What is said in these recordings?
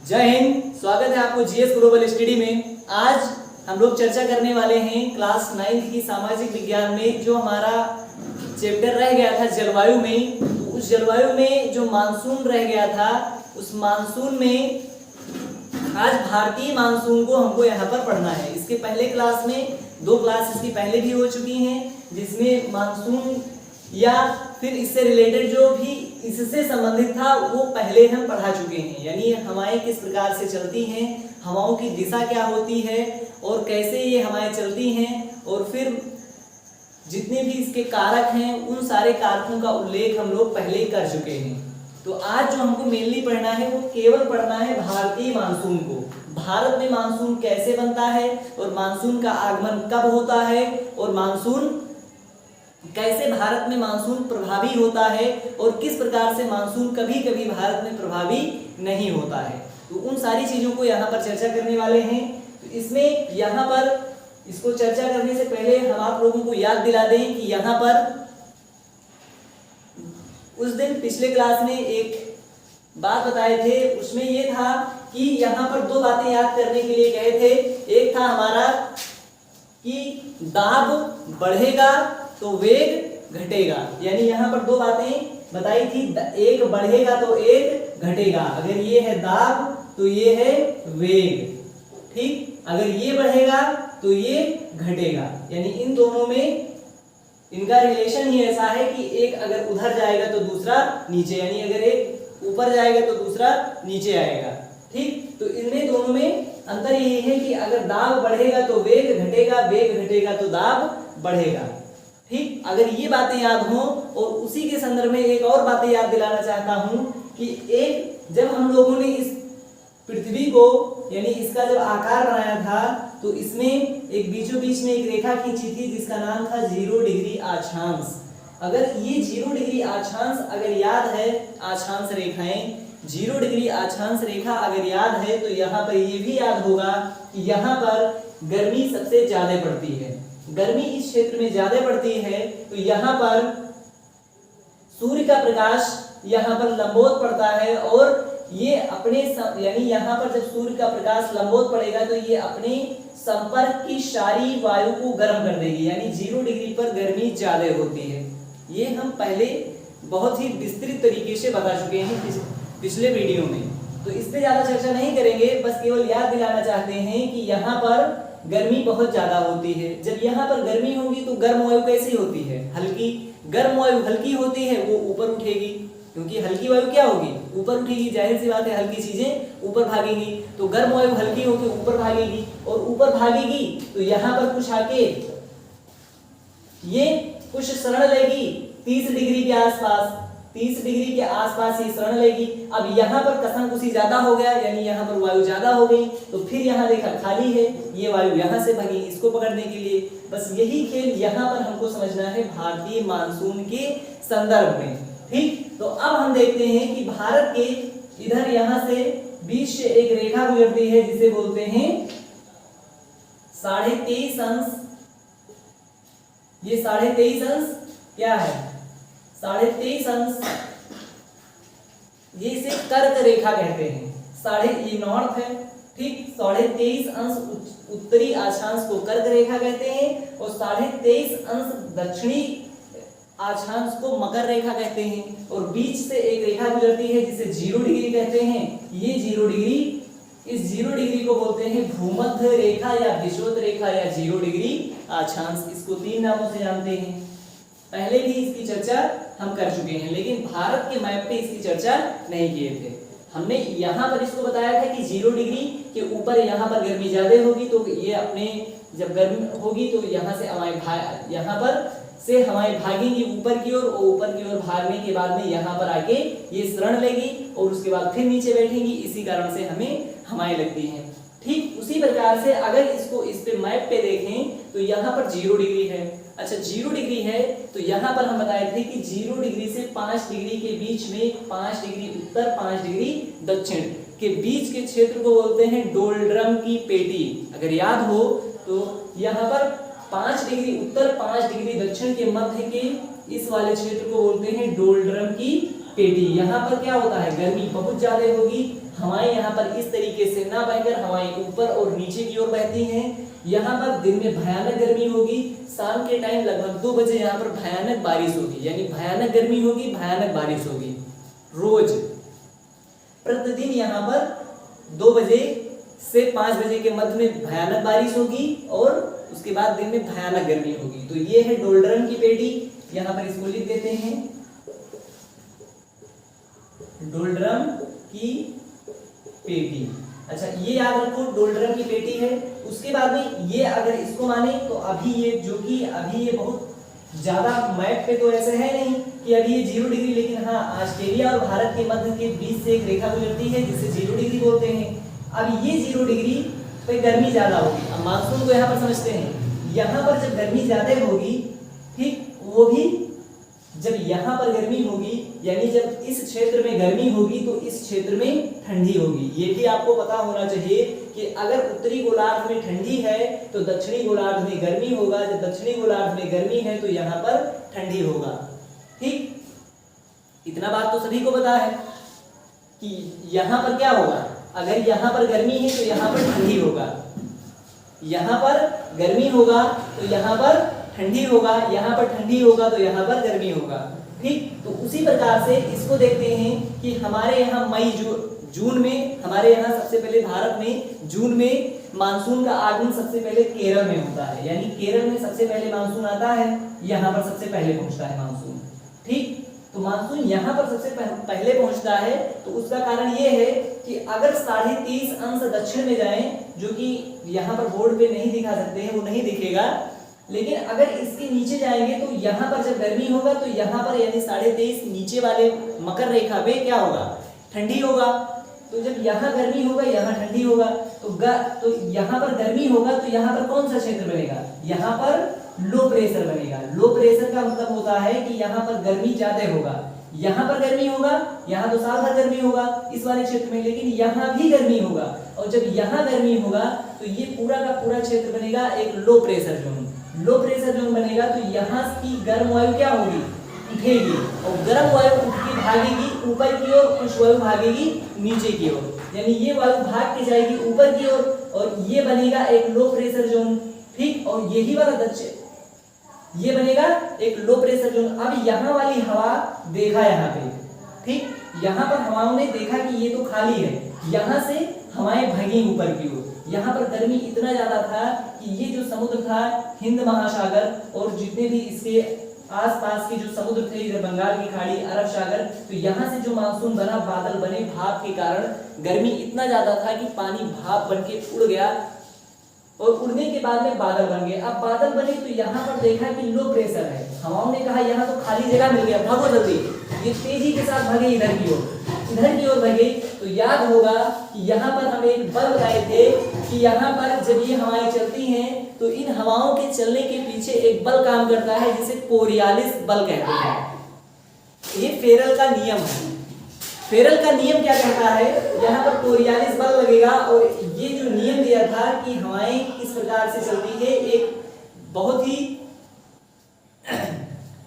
जय हिंद। स्वागत है आपको जीएस ग्लोबल स्टडी में। आज हम लोग चर्चा करने वाले हैं क्लास 9 की सामाजिक विज्ञान में जो हमारा चैप्टर रह गया था जलवायु में। तो उस जलवायु में जो मानसून रह गया था, उस मानसून में आज भारतीय मानसून को हमको यहाँ पर पढ़ना है। इसके पहले क्लास में 2 क्लास इसकी पहले भी हो चुकी हैं, जिसमें मानसून या फिर इससे रिलेटेड जो भी इससे संबंधित था वो पहले हम पढ़ा चुके हैं। यानी हवाएं किस प्रकार से चलती हैं, हवाओं की दिशा क्या होती है और कैसे ये हवाएं चलती हैं, और फिर जितने भी इसके कारक हैं उन सारे कारकों का उल्लेख हम लोग पहले ही कर चुके हैं। तो आज जो हमको मेनली पढ़ना है वो केवल पढ़ना है भारतीय मानसून को। भारत में मानसून कैसे बनता है और मानसून का आगमन कब होता है और मानसून कैसे भारत में मानसून प्रभावी होता है और किस प्रकार से मानसून कभी कभी भारत में प्रभावी नहीं होता है। तो उन सारी चीजों को यहाँ पर चर्चा करने वाले हैं। तो इसमें यहाँ पर इसको चर्चा करने से पहले हम आप लोगों को याद दिला दें कि यहाँ पर उस दिन पिछले क्लास में एक बात बताए थे, उसमें ये था कि यहाँ पर 2 बातें याद करने के लिए कहे थे। एक था हमारा कि दाब बढ़ेगा तो वेग घटेगा, यानी यहाँ पर 2 बातें बताई थी। एक बढ़ेगा तो एक घटेगा। अगर ये है दाब तो ये है वेग, ठीक। अगर ये बढ़ेगा तो ये घटेगा, यानी इन दोनों में इनका रिलेशन ही ऐसा है कि एक अगर उधर जाएगा तो दूसरा नीचे, यानी अगर एक ऊपर जाएगा तो दूसरा नीचे आएगा, ठीक। तो इनमें दोनों में अंतर यही है कि अगर दाब बढ़ेगा तो वेग घटेगा, वेग घटेगा तो दाब बढ़ेगा, ठीक। अगर ये बातें याद हों, और उसी के संदर्भ में एक और बातें याद दिलाना चाहता हूं कि एक जब हम लोगों ने इस पृथ्वी को यानी इसका जब आकार बनाया था तो इसमें एक बीचों बीच में एक रेखा खींची थी जिसका नाम था 0 डिग्री अक्षांश। अगर ये 0 डिग्री अक्षांश अगर याद है, अक्षांश रेखाएं 0 डिग्री अक्षांश रेखा अगर याद है तो यहाँ पर ये भी याद होगा कि यहाँ पर गर्मी सबसे ज्यादा पड़ती है। गर्मी इस क्षेत्र में ज्यादा पड़ती है तो यहाँ पर सूर्य का प्रकाश यहाँ पर लंबवत पड़ता है, और ये अपने यानी यहाँ पर जब सूर्य का प्रकाश लंबवत पड़ेगा तो ये अपने संपर्क की सारी वायु को गर्म कर देगी, यानी 0 डिग्री पर गर्मी ज्यादा होती है। ये हम पहले बहुत ही विस्तृत तरीके से बता चुके हैं पिछले वीडियो में, तो इस पे ज्यादा चर्चा नहीं करेंगे। बस केवल याद दिलाना चाहते हैं कि यहाँ पर गर्मी बहुत ज्यादा होती है। जब यहाँ पर गर्मी होगी तो गर्म वायु कैसी होती है? हल्की। गर्म वायु हल्की होती है, वो ऊपर उठेगी, क्योंकि हल्की वायु क्या होगी? ऊपर उठेगी। जाहिर सी बात है हल्की चीजें ऊपर भागेंगी, तो गर्म वायु हल्की होकर ऊपर भागेगी, और ऊपर भागेगी तो यहाँ पर कुछ आके ये कुछ शरण लेगी 30 डिग्री के आसपास, 30 डिग्री के आसपास ये शरण लेगी। अब यहाँ पर कसन-कुसी ज्यादा हो गया, यानी यहाँ पर वायु ज्यादा हो गई, तो फिर यहाँ देखा खाली है, ये वायु यहाँ से भागी इसको पकड़ने के लिए। बस यही खेल यहाँ पर हमको समझना है भारतीय मानसून के संदर्भ में, ठीक। तो अब हम देखते हैं कि भारत के इधर यहाँ से बीच से एक रेखा गुजरती है जिसे बोलते हैं 23.5 अंश। ये 23.5 अंश क्या है? 23.5 अंश, ये इसे कर्क रेखा कहते हैं। ये नॉर्थ है, ठीक। 23.5 अंश उत्तरी अक्षांश को कर्क रेखा कहते हैं, और 23.5 अंश दक्षिणी अक्षांश को मकर रेखा कहते हैं। और बीच से एक रेखा गुजरती है जिसे 0 डिग्री कहते हैं। ये 0 डिग्री, इस 0 डिग्री को बोलते हैं भूमध्य रेखा या विषुवत रेखा या 0 डिग्री अक्षांश। इसको 3 नामों से जानते हैं। पहले भी इसकी चर्चा हम कर चुके हैं, लेकिन भारत के मैप पे इसकी चर्चा नहीं किए थे। हमने यहाँ पर इसको बताया था कि 0 डिग्री के ऊपर यहाँ पर गर्मी ज्यादा होगी, तो ये अपने जब गर्मी होगी तो यहाँ से यहाँ पर से हवाएं भागेंगी ऊपर की ओर, और ऊपर की ओर भागने के बाद में यहाँ पर आके ये शरण लेगी और उसके बाद फिर नीचे बैठेंगी। इसी कारण से हमें हवाएं लगती हैं, ठीक। उसी प्रकार से अगर इसको इस पे मैप पे देखें तो यहाँ पर 0 डिग्री है। अच्छा, 0 डिग्री है तो यहाँ पर हम बताए थे कि 0 डिग्री से 5 डिग्री के बीच में 5 डिग्री उत्तर 5 डिग्री दक्षिण के बीच के क्षेत्र को बोलते हैं डोल्ड्रम की पेटी। अगर याद हो तो यहाँ पर 5 डिग्री उत्तर 5 डिग्री दक्षिण के मध्य के इस वाले क्षेत्र को बोलते हैं डोल्ड्रम की पेटी। यहाँ पर क्या होता है, गर्मी बहुत ज्यादा होगी, हवाएं यहाँ पर इस तरीके से ना बहकर हवाएं ऊपर और नीचे की ओर बहती हैं। यहाँ पर दिन में भयानक गर्मी होगी, शाम के टाइम लगभग 2 बजे यहाँ पर भयानक बारिश होगी, यानी भयानक गर्मी होगी, भयानक बारिश होगी। रोज प्रतिदिन यहाँ पर 2 बजे से 5 बजे के मध्य में भयानक बारिश होगी और उसके बाद दिन में भयानक गर्मी होगी। तो ये है डोल्ड्रम की पेटी, यहाँ पर इसको लिख देते हैं डोल्ड्रम की पेटी। अच्छा ये याद रखो डोल्ड्रम की पेटी है। उसके बाद में ये अगर इसको माने तो अभी ये जो कि अभी ये बहुत ज्यादा मैप पे तो ऐसे है नहीं कि अभी ये 0 डिग्री, लेकिन हाँ ऑस्ट्रेलिया और भारत के मध्य के बीच से एक रेखा गुजरती है जिसे 0 डिग्री बोलते हैं। अब ये 0 डिग्री पे गर्मी ज्यादा होगी। अब मानसून को यहाँ पर समझते हैं, यहाँ पर जब गर्मी ज्यादा होगी, ठीक, वो भी जब यहाँ पर गर्मी होगी, यानी जब इस क्षेत्र में गर्मी होगी तो इस क्षेत्र में ठंडी होगी। ये भी आपको पता होना चाहिए कि अगर उत्तरी गोलार्ध में ठंडी है तो दक्षिणी गोलार्ध में गर्मी होगा, जब दक्षिणी गोलार्ध में गर्मी है तो यहाँ पर ठंडी होगा। ठीक, इतना बात तो सभी को पता है कि यहाँ पर क्या होगा, अगर यहाँ पर गर्मी है तो यहाँ पर ठंडी होगा, यहाँ पर गर्मी होगा तो यहाँ पर ठंडी होगा, यहाँ पर ठंडी होगा तो यहाँ पर गर्मी होगा। ठीक, तो उसी प्रकार से इसको देखते हैं कि हमारे यहाँ मई जून में, हमारे यहाँ सबसे पहले भारत में जून में मानसून का आगमन सबसे पहले केरल में होता है, यानी केरल में सबसे पहले मानसून आता है, यहाँ पर सबसे पहले पहुंचता है मानसून। ठीक, तो मानसून यहाँ पर सबसे पहले पहुंचता है, तो उसका कारण ये है कि अगर 30.5 अंश दक्षिण में जाएं, जो कि यहाँ पर बोर्ड पे नहीं दिखा सकते हैं, वो नहीं दिखेगा, लेकिन अगर इसके नीचे जाएंगे तो यहाँ पर जब गर्मी होगा तो यहाँ पर यानी 23.5 नीचे वाले मकर रेखा पे क्या होगा, ठंडी होगा। तो जब यहाँ गर्मी होगा यहाँ ठंडी होगा, तो यहाँ पर गर्मी होगा तो यहाँ पर कौन सा क्षेत्र बनेगा, यहाँ पर लो प्रेशर बनेगा। लो प्रेशर का मतलब होता है कि यहाँ पर गर्मी ज्यादा होगा, यहाँ पर गर्मी होगा, यहाँ तो साल भर गर्मी होगा इस वाले क्षेत्र में, लेकिन यहाँ भी गर्मी होगा, और जब यहाँ गर्मी होगा तो ये पूरा का पूरा क्षेत्र बनेगा एक low pressure zone. Low pressure zone बनेगा तो यहाँ की गर्म वायु क्या होगी, उठेगी, और गर्म वायु उठ के भागेगी ऊपर की ओर, कुछ वायु भागेगी नीचे की ओर, यानी ये वायु भाग के जाएगी ऊपर की ओर, और ये बनेगा एक लो प्रेशर जोन। ठीक, और यही वाला दक्षिण ये बनेगा एक लो प्रेशर जोन। अब यहाँ वाली हवा देखा यहाँ पे, ठीक, यहाँ पर हवाओं ने देखा कि ये तो खाली है, यहाँ से हवाएं भगी ऊपर की ओर। यहाँ पर गर्मी इतना ज्यादा था कि ये जो समुद्र था, हिंद महासागर और जितने भी इसके आसपास के जो समुद्र थे, इधर बंगाल की खाड़ी, अरब सागर, तो यहाँ से जो मानसून बना, बादल बने, भाप के कारण गर्मी इतना ज्यादा था कि पानी भाप बन के उड़ गया, और उड़ने के बाद में बादल बन गए। अब बादल बने तो यहाँ पर देखा कि लो प्रेशर है, हवाओं ने कहा यहाँ तो खाली जगह मिल गया, भागो जल्दी। ये तेजी के साथ भागे इधर की ओर भागे। तो याद होगा कि यहाँ पर हम एक बल बताए थे कि यहाँ पर जब ये हवाएं चलती हैं तो इन हवाओं के चलने के पीछे एक बल काम करता है जिसे कोरियालिस बल कहते हैं। ये फेरल का नियम है। फेरल का नियम क्या कहता है, यहाँ पर कोरियालिस बल लगेगा, और ये जो नियम दिया था कि हवाएं किस प्रकार से चलती है, एक बहुत ही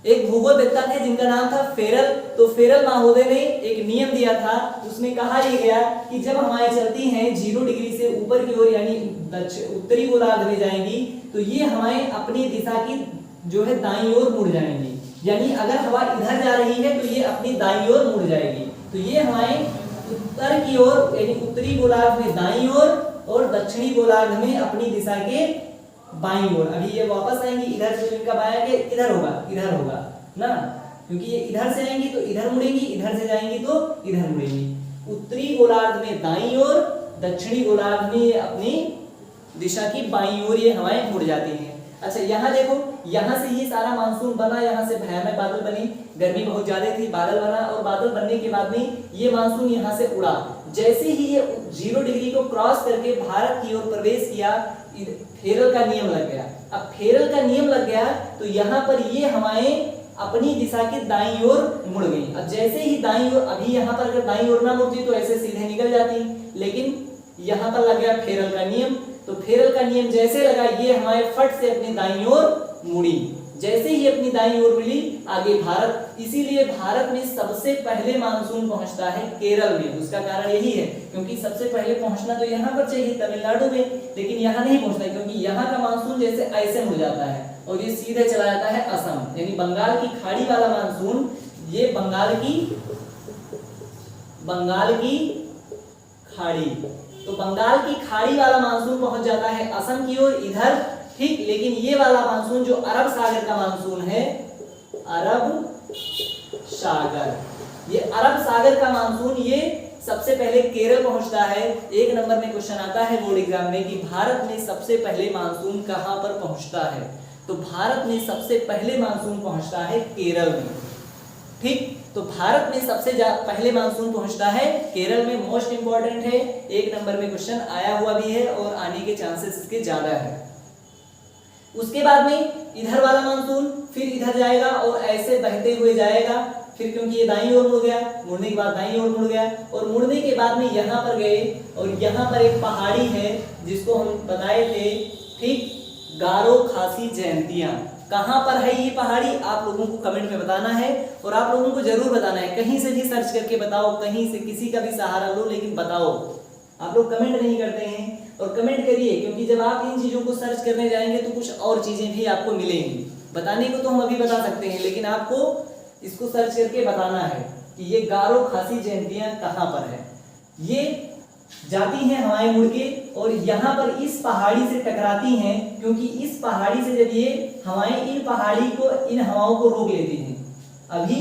एक भूगोलवेत्ता थे जिनका नाम था फेरल। तो फेरल महोदय ने एक नियम दिया था, उसमें कहा यह गया कि जब हवाएं चलती हैं 0 डिग्री से ऊपर की ओर यानी उत्तरी गोलार्ध में जाएंगी, तो ये हवाएं अपनी दिशा की जो है दाईं ओर मुड़ जाएंगी, यानी अगर हवा इधर जा रही है तो ये अपनी दाईं ओर मुड़ जाएगी। तो ये हवाएं उत्तर की ओर यानी उत्तरी गोलार्ध में दाईं ओर और दक्षिणी गोलार्ध में अपनी दिशा के बाईं ओर। अभी ये वापस आएंगी, इधर से इनका बायां के इधर होगा ना, क्योंकि ये इधर से आएंगी तो इधर मुड़ेंगी, इधर से जाएंगी तो इधर मुड़ेंगी। उत्तरी गोलार्ध में दाईं ओर, दक्षिणी गोलार्ध में ये अपनी दिशा की बाईं ओर ये हवाएं मुड़ जाती हैं। अच्छा यहाँ देखो, यहाँ से ये सारा मानसून बना, यहाँ से भयानक बादल बने, गर्मी बहुत ज्यादा थी, बादल बना, और बादल बनने के बाद में ये मानसून यहाँ से उड़ा। जैसे ही ये 0 डिग्री को क्रॉस करके भारत की ओर प्रवेश किया, फेरल का नियम लग गया। अब फेरल का नियम लग गया तो यहाँ पर ये हवाएं अपनी दिशा के दाईं ओर मुड़ गई। अब जैसे ही दाईं ओर, अभी यहाँ पर अगर दाईं ओर ना मुड़ती तो ऐसे सीधे निकल जाती, लेकिन यहाँ पर लग गया फेरल का नियम। तो फेरल का नियम जैसे लगा, ये हवाएं फट से अपनी दाईं ओर मुड़ी। जैसे ही अपनी दाईं ओर मिली आगे भारत, इसीलिए भारत में सबसे पहले मानसून पहुंचता है केरल में। उसका कारण यही है क्योंकि सबसे पहले पहुंचना तो यहाँ पर चाहिए तमिलनाडु में, लेकिन यहाँ नहीं पहुंचता क्योंकि यहाँ का मानसून जैसे ऐसे हो जाता है और ये सीधे चला जाता है असम, यानी बंगाल की खाड़ी वाला मानसून, ये बंगाल की खाड़ी, तो बंगाल की खाड़ी वाला मानसून पहुंच जाता है असम की ओर इधर, ठीक। लेकिन ये वाला मानसून जो अरब सागर का मानसून है, अरब सागर, ये अरब सागर का मानसून ये सबसे पहले केरल पहुंचता है। एक नंबर में क्वेश्चन आता है बोर्ड एग्जाम में कि भारत में सबसे पहले मानसून कहां पर पहुंचता है, तो भारत में सबसे पहले मानसून पहुंचता है केरल में, ठीक। तो भारत में सबसे पहले मानसून पहुंचता है केरल में, मोस्ट इंपॉर्टेंट है, एक नंबर में क्वेश्चन आया हुआ भी है और आने के चांसेस इसके ज्यादा है। उसके बाद में इधर वाला मानसून फिर इधर जाएगा और ऐसे बहते हुए जाएगा, फिर क्योंकि ये दाईं ओर मुड़ गया, मुड़ने के बाद दाईं ओर मुड़ गया और मुड़ने के बाद में यहाँ पर गए और यहाँ पर एक पहाड़ी है जिसको हम बताए थे, ठीक, गारो खासी जयंतियां। कहां पर है ये पहाड़ी, आप लोगों को कमेंट में बताना है और आप लोगों को जरूर बताना है, कहीं से भी सर्च करके बताओ, कहीं से किसी का भी सहारा लो, लेकिन बताओ। आप लोग कमेंट नहीं करते हैं और कमेंट करिए, क्योंकि जब आप इन चीजों को सर्च करने जाएंगे तो कुछ और चीजें भी आपको मिलेंगी। बताने को तो हम अभी बता सकते हैं, लेकिन आपको इसको सर्च करके बताना है कि ये गारो खासी जयंतियां कहां पर है। ये जाती हैं हवाएं मुड़ के और यहाँ पर इस पहाड़ी से टकराती हैं, क्योंकि इस पहाड़ी से जब ये हवाएं इन हवाओं को रोक लेती हैं। अभी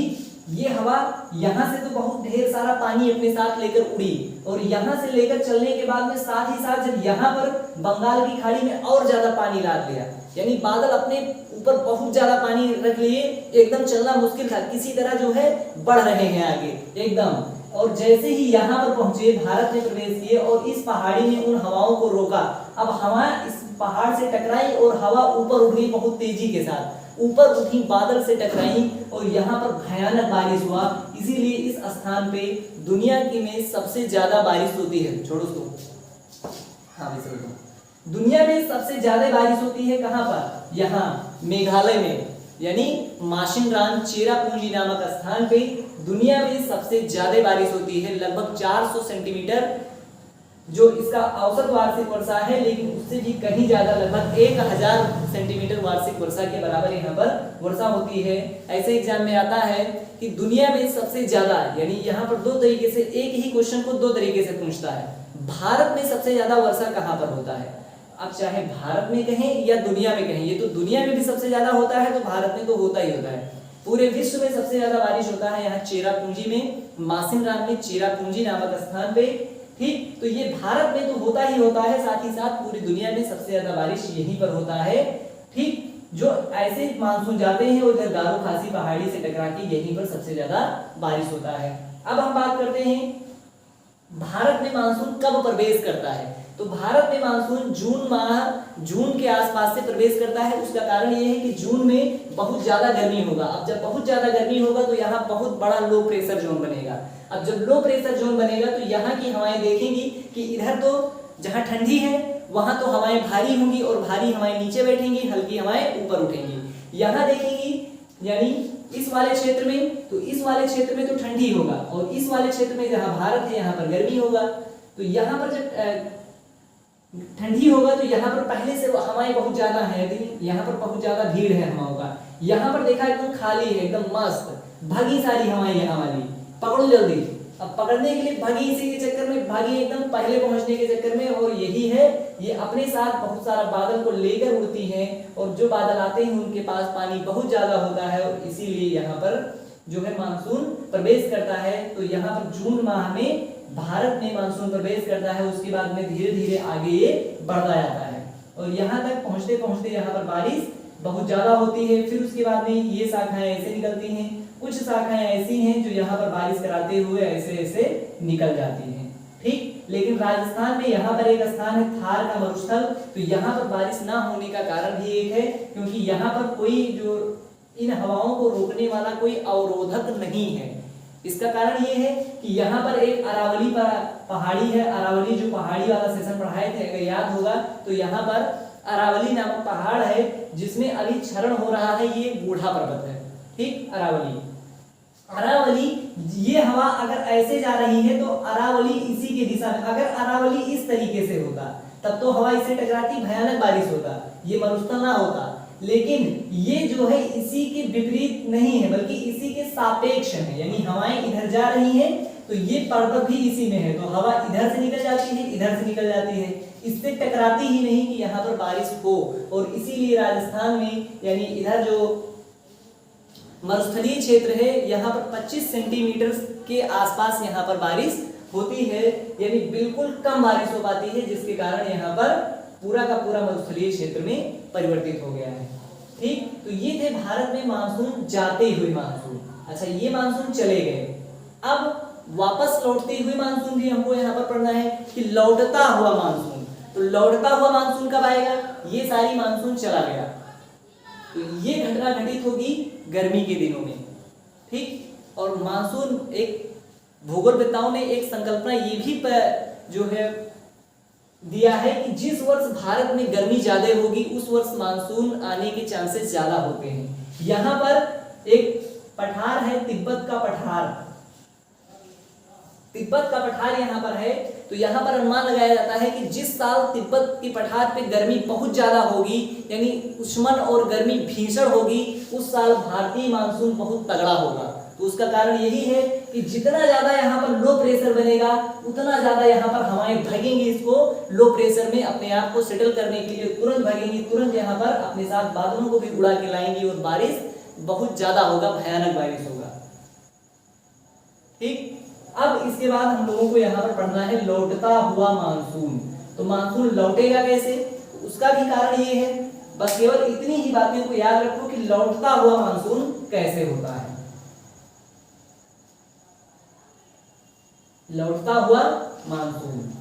ये हवा यहाँ से तो बहुत ढेर सारा पानी अपने साथ लेकर उड़ी और यहाँ से लेकर चलने के बाद में साथ ही साथ जब यहाँ पर बंगाल की खाड़ी में और ज्यादा पानी लाद लिया, यानी बादल अपने ऊपर बहुत ज्यादा पानी रख लिए, एकदम चलना मुश्किल था, किसी तरह जो है बढ़ रहे हैं आगे एकदम। और जैसे ही यहाँ पर पहुंचे, भारत में प्रवेश किए और इस पहाड़ी ने उन हवाओं को रोका। अब हवा इस पहाड़ से टकराई और हवा ऊपर उठ गई बहुत तेजी के साथ, ऊपर उठी, बादल से टकराई और यहाँ पर भयानक बारिश हुआ। इसीलिए इस स्थान पे दुनिया की में सबसे ज्यादा बारिश होती है। छोड़ो उसको, हाँ दुनिया में सबसे ज्यादा बारिश होती है कहाँ पर, यहाँ मेघालय में, यानी माशिनराम चेरापूंजी नामक स्थान पे दुनिया में सबसे ज्यादा बारिश होती है। लगभग 400 सेंटीमीटर जो इसका औसत वार्षिक वर्षा है, लेकिन उससे भी कहीं ज्यादा लगभग 1000 सेंटीमीटर वार्षिक वर्षा के बराबर यहाँ पर वर्षा होती है। ऐसे एग्जाम में आता है कि दुनिया में सबसे ज्यादा, यानी यहाँ पर दो तरीके से, एक ही क्वेश्चन को दो तरीके से पूछता है, भारत में सबसे ज्यादा वर्षा कहाँ पर होता है। अब चाहे भारत में कहें या दुनिया में कहें, ये तो दुनिया में भी सबसे ज्यादा होता है तो भारत में तो होता ही होता है। पूरे विश्व में सबसे ज्यादा बारिश होता है यहाँ चेरापूंजी में, माशिनराम में चेरापूंजी नामक स्थान पे, ठीक। तो ये भारत में तो होता ही होता है, साथ ही साथ पूरी दुनिया में सबसे ज्यादा बारिश यहीं पर होता है, ठीक। जो ऐसे मानसून जाते हैं उधर गारो खासी पहाड़ी से टकरा के यहीं पर सबसे ज्यादा बारिश होता है। अब हम बात करते हैं भारत में मानसून कब प्रवेश करता है। तो भारत में मानसून जून के आसपास से प्रवेश करता है। उसका कारण यह है कि जून में बहुत ज्यादा गर्मी होगा। अब जब बहुत ज्यादा गर्मी होगा तो यहाँ बहुत बड़ा लो प्रेशर जोन बनेगा। अब जब लो प्रेशर जोन बनेगा तो यहाँ की हवाएं देखेंगी कि इधर तो जहाँ ठंडी है वहां तो हवाएं भारी होंगी और भारी हवाएं नीचे बैठेंगी, हल्की हवाएं ऊपर उठेंगी। यहाँ देखेंगी यानी इस वाले क्षेत्र में, तो इस वाले क्षेत्र में तो ठंडी होगा और इस वाले क्षेत्र में जहाँ भारत है यहाँ पर गर्मी होगा। तो यहाँ पर जब ठंडी होगा तो यहाँ पर पहले से हवाएं बहुत ज्यादा है, यहाँ पर बहुत ज्यादा भीड़ है हवाओं का। यहाँ पर देखा एकदम खाली है, एकदम मस्त, भागी सारी हवाएं यहाँ वाली, पकड़ो जल्दी। अब पकड़ने के लिए भागी, इसी के चक्कर में भागी, एकदम पहले पहुंचने के चक्कर में। और यही है, ये अपने साथ बहुत सारा बादल को लेकर उड़ती हैं और जो बादल आते हैं उनके पास पानी बहुत ज्यादा होता है और इसीलिए यहाँ पर जो है मानसून प्रवेश करता है। तो यहाँ पर जून माह में भारत में मानसून प्रवेश करता है। उसके बाद में धीरे धीरे आगे ये बढ़ता जाता है और यहाँ तक पहुंचते पहुंचते यहाँ पर बारिश बहुत ज्यादा होती है। फिर उसके बाद में ये शाखाएं ऐसे निकलती हैं, कुछ शाखाएं ऐसी हैं जो यहाँ पर बारिश कराते हुए ऐसे ऐसे निकल जाती हैं, ठीक। लेकिन राजस्थान में यहाँ पर एक स्थान है थार का मरुस्थल, तो यहाँ पर बारिश ना होने का कारण भी एक है क्योंकि यहाँ पर कोई जो इन हवाओं को रोकने वाला कोई अवरोधक नहीं है। इसका कारण ये है कि यहाँ पर एक अरावली पहाड़ी है। अरावली जो पहाड़ी वाला सेशन पढ़ाए थे, अगर याद होगा तो यहाँ पर अरावली नामक पहाड़ है जिसमें अभी क्षरण हो रहा है, ये बूढ़ा पर्वत है। ठीक, अरावली अरावली ये हवा अगर ऐसे जा रही है तो अरावली इसी की दिशा में, अगर अरावली इस तरीके से होता तब तो हवा इससे टकराती, भयानक बारिश होता, ये मरुस्थल ना होता। लेकिन ये जो है इसी के विपरीत नहीं है बल्कि इसी के सापेक्ष है, यानी हवाएं इधर जा रही हैं तो ये पर्वत भी इसी में है, तो हवा इधर से निकल जाती है, इधर से निकल जाती है, इससे टकराती ही नहीं कि यहाँ पर बारिश हो। और इसीलिए राजस्थान में यानी इधर जो मरुस्थलीय क्षेत्र है यहाँ पर 25 सेंटीमीटर के आसपास यहाँ पर बारिश होती है, यानी बिल्कुल कम बारिश हो पाती है, जिसके कारण यहाँ पर पूरा का पूरा मरुस्थलीय क्षेत्र में परिवर्तित हो गया है। ठीक, तो ये थे भारत में मानसून जाते हुए मानसून। अच्छा, ये मानसून चले गए, अब वापस लौटते हुए मानसून भी हमको यहाँ पर पढ़ना है कि लौटता हुआ मानसून। तो लौटता हुआ मानसून कब आएगा? ये सारी मानसून चला गया तो ये घटना घटित होगी गर्मी के दिनों में। ठीक, और मानसून एक भूगोलवेत्ताओं ने एक संकल्पना ये भी जो है दिया है कि जिस वर्ष भारत में गर्मी ज्यादा होगी उस वर्ष मानसून आने के चांसेस ज्यादा होते हैं। यहाँ पर एक पठार है, तिब्बत का पठार, तिब्बत का पठार यहाँ पर है, तो यहाँ पर अनुमान लगाया जाता है कि जिस साल तिब्बत की पठार पे गर्मी बहुत ज्यादा होगी, यानी उष्मन और गर्मी भीषण होगी, उस साल भारतीय मानसून बहुत तगड़ा होगा। तो उसका कारण यही है कि जितना ज्यादा यहाँ पर लो प्रेशर बनेगा उतना ज्यादा यहाँ पर हवाएं भगेंगी, इसको लो प्रेशर में अपने आप को सेटल करने के लिए तुरंत भगेंगी, तुरंत यहाँ पर अपने साथ बादलों को भी उड़ा के लाएंगी और बारिश बहुत ज्यादा होगा, भयानक बारिश होगा। ठीक, अब इसके बाद हम लोगों को यहाँ पर पढ़ना है लौटता हुआ मानसून। तो मानसून लौटेगा कैसे, तो उसका भी कारण ये है, बस केवल इतनी ही बातें को याद रखो कि लौटता हुआ मानसून कैसे होता है। लौटता हुआ मानसून,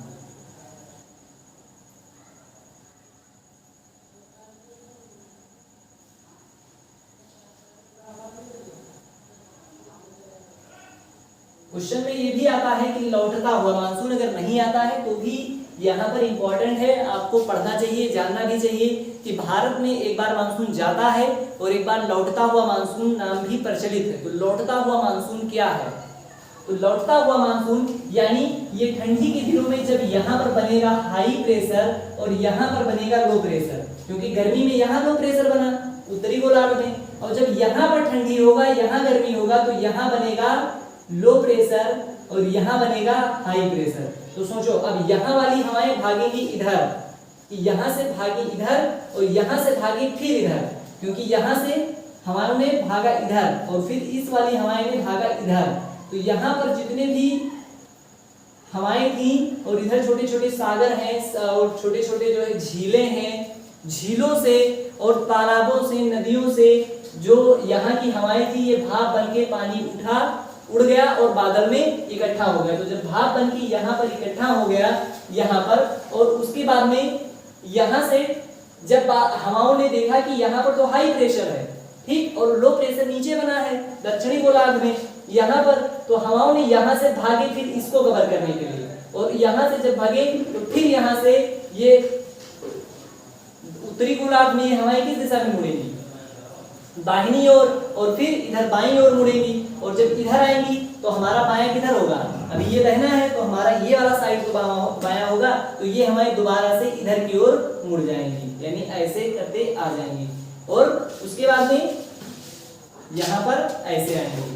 क्वेश्चन में ये भी आता है कि लौटता हुआ मानसून, अगर नहीं आता है तो भी यहाँ पर इंपॉर्टेंट है, आपको पढ़ना चाहिए, जानना भी चाहिए कि भारत में एक बार मानसून जाता है और एक बार लौटता हुआ मानसून नाम भी प्रचलित है। तो लौटता हुआ मानसून क्या है? तो लौटता हुआ मानसून यानी ये ठंडी के दिनों में जब यहाँ पर बनेगा हाई प्रेशर और यहाँ पर बनेगा लो प्रेशर, क्योंकि गर्मी में यहाँ लो प्रेशर बना उत्तरी गोलार्ध में, और जब यहाँ पर ठंडी होगा, यहाँ गर्मी होगा, तो यहाँ बनेगा लो प्रेशर और यहाँ बनेगा हाई प्रेशर। तो सोचो, अब यहाँ वाली हवाएं भागेंगी इधर, कि यहाँ से भागी इधर और यहाँ से भागी फिर इधर, क्योंकि यहाँ से हवाओं ने भागा इधर और फिर इस वाली हवाएं ने भागा इधर। तो यहाँ पर जितने भी हवाएं थी और इधर छोटे छोटे सागर हैं और छोटे छोटे जो है झीलें हैं, झीलों से और तालाबों से, नदियों से जो यहाँ की हवाएं थी, ये भाप बन के पानी उठा, उड़ गया और बादल में इकट्ठा हो गया। तो जब भाप बन के यहाँ पर इकट्ठा हो गया यहाँ पर, और उसके बाद में यहाँ से जब हवाओं ने देखा कि यहाँ पर तो हाई प्रेशर है, ठीक, और लो प्रेशर नीचे बना है दक्षिणी गोलार्ध में यहाँ पर, तो हवाओं ने यहाँ से भागे फिर इसको कवर करने के लिए, और यहाँ से जब भागे तो फिर यहाँ से ये उत्तरी गोलार्ध में हवाएं किस दिशा में मुड़ेंगी? दाहिनी ओर, और फिर इधर बाईं ओर मुड़ेंगी, और जब इधर आएंगी तो हमारा बायां किधर होगा? अभी ये बहना है तो हमारा ये वाला साइड तो बायां होगा, तो ये हमारे दोबारा से इधर की ओर मुड़ जाएंगी, यानी ऐसे करते आ जाएंगी, और उसके बाद में यहाँ पर ऐसे आएंगी,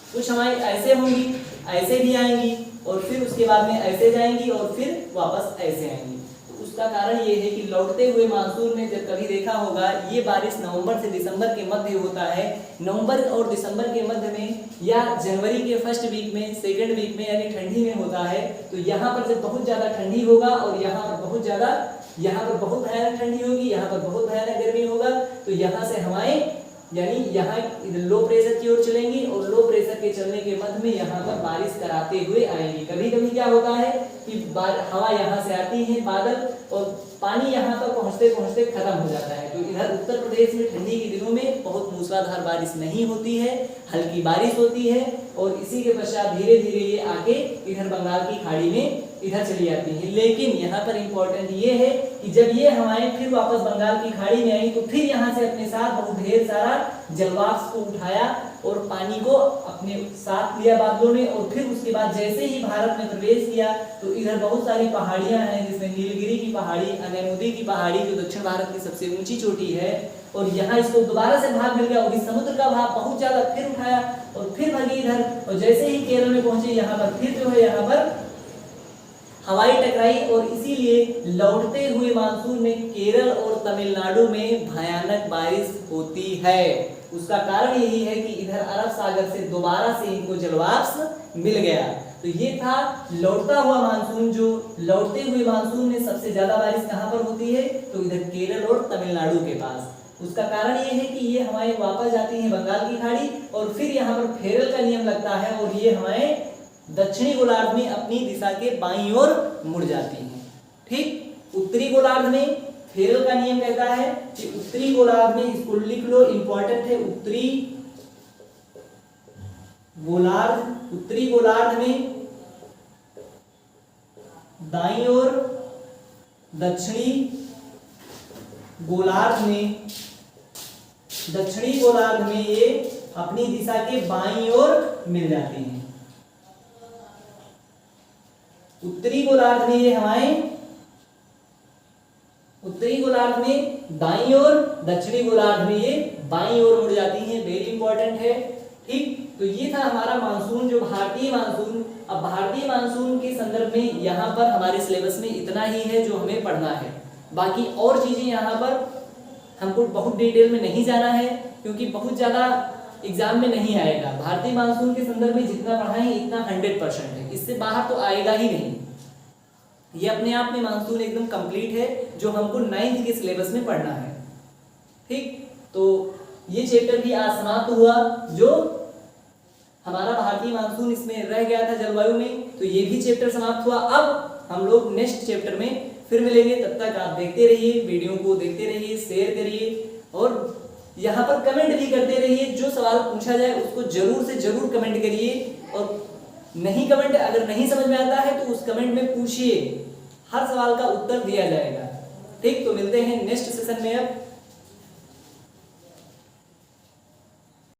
कुछ हमारी ऐसे होंगी, ऐसे भी आएंगी, और फिर उसके बाद में ऐसे जाएंगी और फिर वापस ऐसे आएंगी। तो उसका कारण ये है कि लौटते हुए मानसून में जब कभी देखा होगा, ये बारिश नवंबर से दिसंबर के मध्य होता है। नवंबर और दिसंबर के मध्य में या जनवरी के फर्स्ट वीक में, सेकेंड वीक में, यानी ठंडी में होता है। तो यहाँ पर जब बहुत ज्यादा ठंडी होगा और यहाँ पर बहुत ज्यादा, यहाँ पर बहुत भयानक ठंडी होगी, यहाँ पर बहुत भयानक गर्मी होगा, तो यहाँ से हवाएं यानी यहाँ लो प्रेशर की ओर चलेंगी और लो प्रेशर के चलने के मध्य में यहाँ पर बारिश कराते हुए आएंगी। कभी कभी क्या होता है कि हवा यहाँ से आती है, बादल, और पानी यहाँ पर पहुँचते पहुँचते खत्म हो जाता है। तो इधर उत्तर प्रदेश में ठंडी के दिनों में बहुत मूसलाधार बारिश नहीं होती है, हल्की बारिश होती है, और इसी के पश्चात धीरे धीरे ये आके इधर बंगाल की खाड़ी में इधर चली आती हैं। लेकिन यहाँ पर इम्पोर्टेंट ये है कि जब ये हवाएं फिर वापस बंगाल की खाड़ी में आई तो फिर यहाँ से अपने साथ बहुत ढेर सारा जलवाष्प को उठाया और पानी को अपने साथ लिया बादलों ने, और फिर उसके बाद जैसे ही भारत में प्रवेश किया तो इधर बहुत सारी पहाड़ियां हैं, जिसमें नीलगिरी की पहाड़ी, अनेमुदी की पहाड़ी जो दक्षिण भारत की सबसे ऊंची चोटी है, और यहाँ इसको दोबारा से भाग मिल गया और इस समुद्र का भाग बहुत ज्यादा फिर उठाया और फिर भगी इधर, और जैसे ही केरल में पहुंचे यहाँ पर फिर जो है यहाँ पर हवाई टकराई, और इसीलिए लौटते हुए मानसून में केरल और तमिलनाडु में भयानक बारिश होती है। उसका कारण यही है कि इधर अरब सागर से दोबारा से इनको जलवाष्प मिल गया। तो ये था लौटता हुआ मानसून। जो लौटते हुए मानसून में सबसे ज्यादा बारिश कहाँ पर होती है, तो इधर केरल और तमिलनाडु के पास। उसका कारण ये है कि ये हवाएं वापस जाती हैं बंगाल की खाड़ी और फिर यहाँ पर फेरल का नियम लगता है और ये हवाएं दक्षिणी गोलार्ध में अपनी दिशा के बाईं ओर मुड़ जाती हैं। ठीक, उत्तरी गोलार्ध में फेरल का नियम कहता है कि उत्तरी गोलार्ध में, इसको लिख लो, इंपॉर्टेंट है, उत्तरी गोलार्ध में दाईं ओर, दक्षिणी गोलार्ध में ये अपनी दिशा के बाईं ओर मिल जाती हैं। उत्तरी गोलार्ध में ये हवाएं उत्तरी गोलार्ध में दाईं ओर, दक्षिणी गोलार्ध में ये बाईं ओर मुड़ जाती हैं। वेरी इंपॉर्टेंट है। ठीक, तो ये था हमारा मानसून, जो भारतीय मानसून। अब भारतीय मानसून के संदर्भ में यहाँ पर हमारे सिलेबस में इतना ही है जो हमें पढ़ना है। बाकी और चीजें यहाँ पर हमको बहुत डिटेल में नहीं जाना है, क्योंकि बहुत ज्यादा एग्जाम में नहीं आएगा। भारतीय मानसून के संदर्भ में जितना पढ़ाएं इतना 100% है, इससे बाहर तो आएगा ही नहीं। ये अपने आप में मानसून एकदम कंप्लीट है, जो हमको 9th के सिलेबस में पढ़ना है। ठीक, तो ये चैप्टर भी आज समाप्त हुआ, जो हमारा भारतीय मानसून इसमें रह गया था जलवायु में, तो ये भी चैप्टर समाप्त हुआ। अब हम लोग नेक्स्ट चैप्टर में फिर मिलेंगे। तब तक आप देखते रहिए, वीडियो को देखते रहिए, शेयर करिए और यहाँ पर कमेंट भी करते रहिए। जो सवाल पूछा जाए उसको जरूर से जरूर कमेंट करिए, और नहीं कमेंट अगर नहीं समझ में आता है तो उस कमेंट में पूछिए, हर सवाल का उत्तर दिया जाएगा। ठीक, तो मिलते हैं नेक्स्ट सेशन में। अब